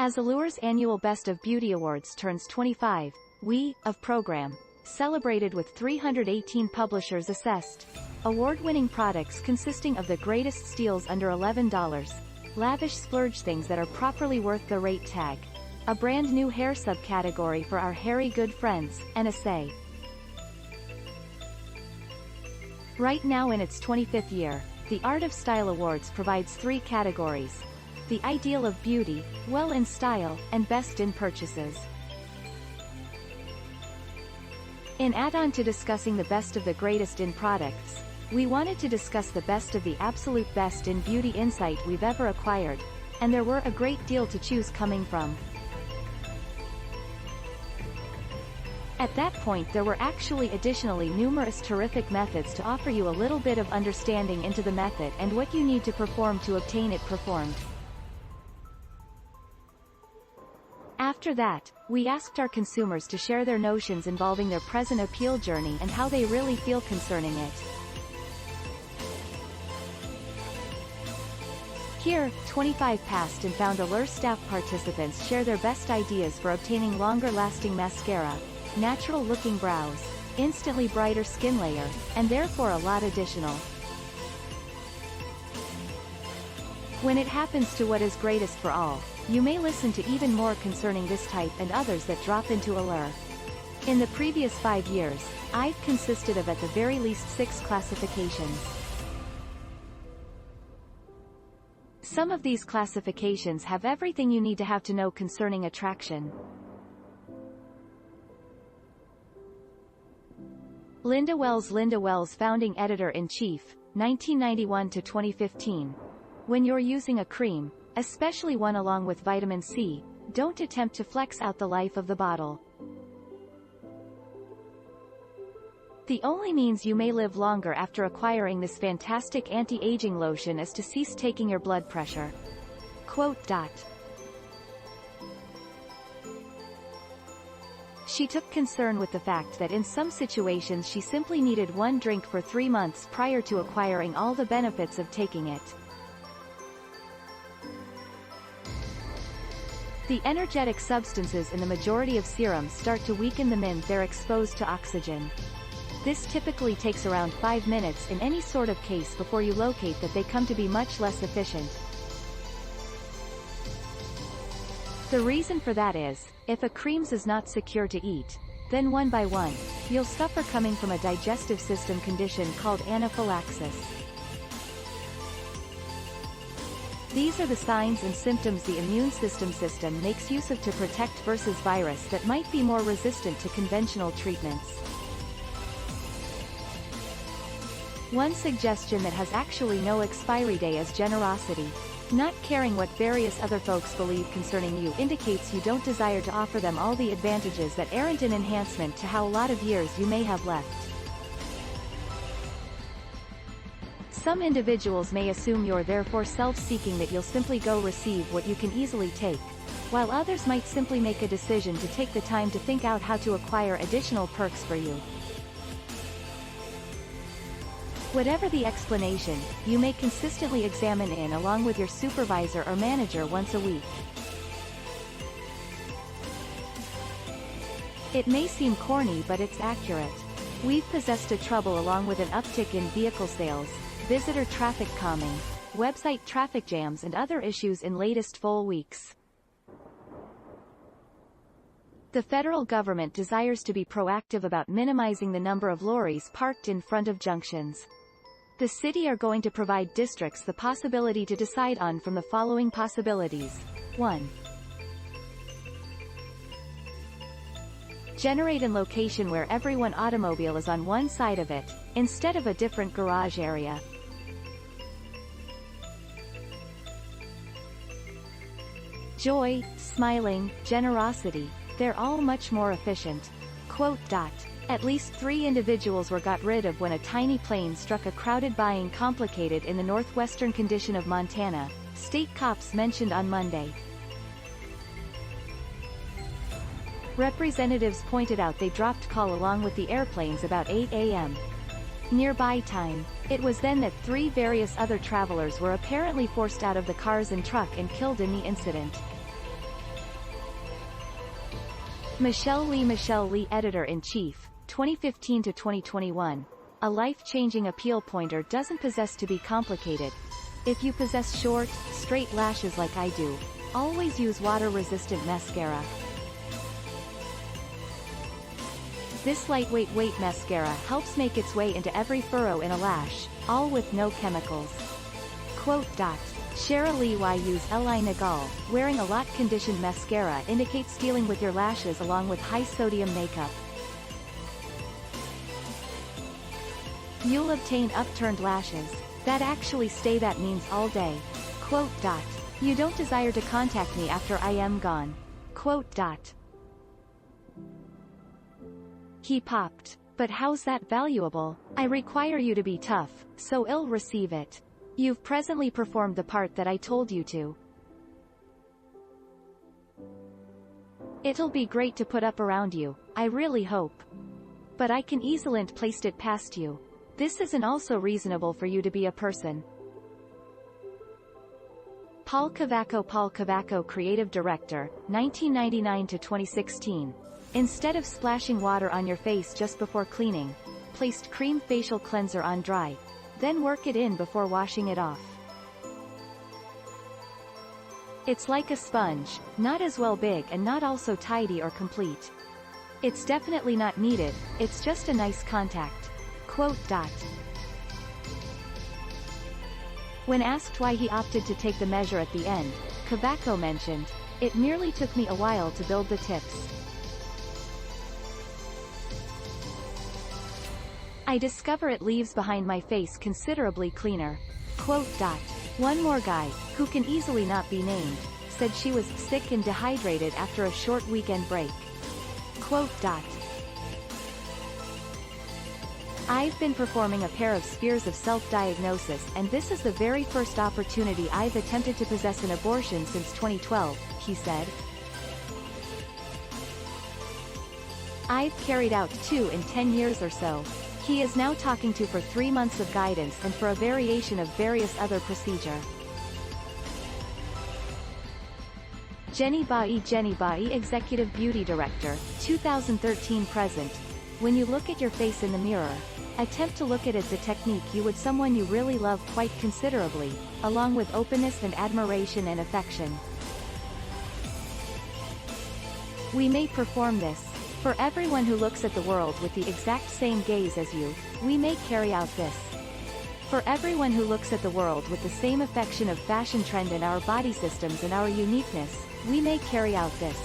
As Allure's annual Best of Beauty Awards turns 25, we, of program, celebrated with 318 publishers assessed. Award-winning products consisting of the greatest steals under $11. Lavish splurge things that are properly worth the rate tag. A brand new hair subcategory for our hairy good friends, and a say. Right now in its 25th year, the Art of Style Awards provides 3 categories. The Ideal of Beauty, Well in Style, and Best in Purchases. In add-on to discussing the best of the greatest in products, we wanted to discuss the best of the absolute best in beauty insight we've ever acquired, and there were a great deal to choose coming from. At that point there were actually additionally numerous terrific methods to offer you a little bit of understanding into the method and what you need to perform to obtain it performed. After that, we asked our consumers to share their notions involving their present appeal journey and how they really feel concerning it. Here, 25 past and found Allure staff participants share their best ideas for obtaining longer-lasting mascara, natural-looking brows, instantly brighter skin layer, and therefore a lot additional. When it happens to what is greatest for all, you may listen to even more concerning this type and others that drop into Allure. In the previous 5 years, I've consisted of at the very least 6 classifications. Some of these classifications have everything you need to have to know concerning attraction. Linda Wells, founding editor-in-chief, 1991 to 2015. When you're using a cream, especially one along with vitamin C, don't attempt to flex out the life of the bottle. The only means you may live longer after acquiring this fantastic anti-aging lotion is to cease taking your blood pressure. Quote. She took concern with the fact that in some situations she simply needed one drink for 3 months prior to acquiring all the benefits of taking it. The energetic substances in the majority of serums start to weaken the minute they're exposed to oxygen. This typically takes around 5 minutes in any sort of case before you locate that they come to be much less efficient. The reason for that is, if a creams is not secure to eat, then one by one, you'll suffer coming from a digestive system condition called anaphylaxis. These are the signs and symptoms the immune system makes use of to protect versus virus that might be more resistant to conventional treatments. One suggestion that has actually no expiry day is generosity. Not caring what various other folks believe concerning you indicates you don't desire to offer them all the advantages that aren't an enhancement to how a lot of years you may have left. Some individuals may assume you're therefore self-seeking that you'll simply go receive what you can easily take, while others might simply make a decision to take the time to think out how to acquire additional perks for you. Whatever the explanation, you may consistently examine in along with your supervisor or manager once a week. It may seem corny but it's accurate. We've possessed a trouble along with an uptick in vehicle sales, visitor traffic calming, website traffic jams and other issues in latest full weeks. The federal government desires to be proactive about minimizing the number of lorries parked in front of junctions. The city are going to provide districts the possibility to decide on from the following possibilities. 1. Generate a location where every one automobile is on one side of it, instead of a different garage area. Joy, smiling, generosity, they're all much more efficient. Quote. At least 3 individuals were got rid of when a tiny plane struck a crowded buying complicated in the northwestern condition of Montana, state cops mentioned on Monday. Representatives pointed out they dropped call along with the airplanes about 8 a.m. nearby time. It was then that 3 various other travelers were apparently forced out of the cars and truck and killed in the incident. Michelle Lee, Editor-in-Chief, 2015 to 2021. A life-changing appeal pointer doesn't possess to be complicated. If you possess short, straight lashes like I do, always use water-resistant mascara. This lightweight mascara helps make its way into every furrow in a lash, all with no chemicals. Quote. Shara Lee use Li Nagal, wearing a lot conditioned mascara indicates dealing with your lashes along with high sodium makeup. You'll obtain upturned lashes that actually stay, that means all day. Quote. You don't desire to contact me after I am gone. Quote. He popped. But how's that valuable? I require you to be tough, so I'll receive it. You've presently performed the part that I told you to. It'll be great to put up around you, I really hope. But I can easily placed it past you. This isn't also reasonable for you to be a person. Paul Cavaco, Creative Director, 1999 to 2016. Instead of splashing water on your face just before cleaning, placed cream facial cleanser on dry, then work it in before washing it off. It's like a sponge, not as well big and not also tidy or complete. It's definitely not needed, it's just a nice contact. Quote. When asked why he opted to take the measure at the end, Cavaco mentioned, "It merely took me a while to build the tips. I discover it leaves behind my face considerably cleaner." Quote. One more guy, who can easily not be named, said she was sick and dehydrated after a short weekend break. Quote. I've been performing a pair of spheres of self-diagnosis, and this is the very first opportunity I've attempted to possess an abortion since 2012, he said. I've carried out 2 in 10 years or so. He is now talking to for 3 months of guidance and for a variation of various other procedure. Jenny Bai, Executive Beauty Director, 2013 present. When you look at your face in the mirror, attempt to look at it as a technique you would someone you really love quite considerably, along with openness and admiration and affection. We may perform this. For everyone who looks at the world with the exact same gaze as you, we may carry out this. For everyone who looks at the world with the same affection of fashion trend and our body systems and our uniqueness, we may carry out this.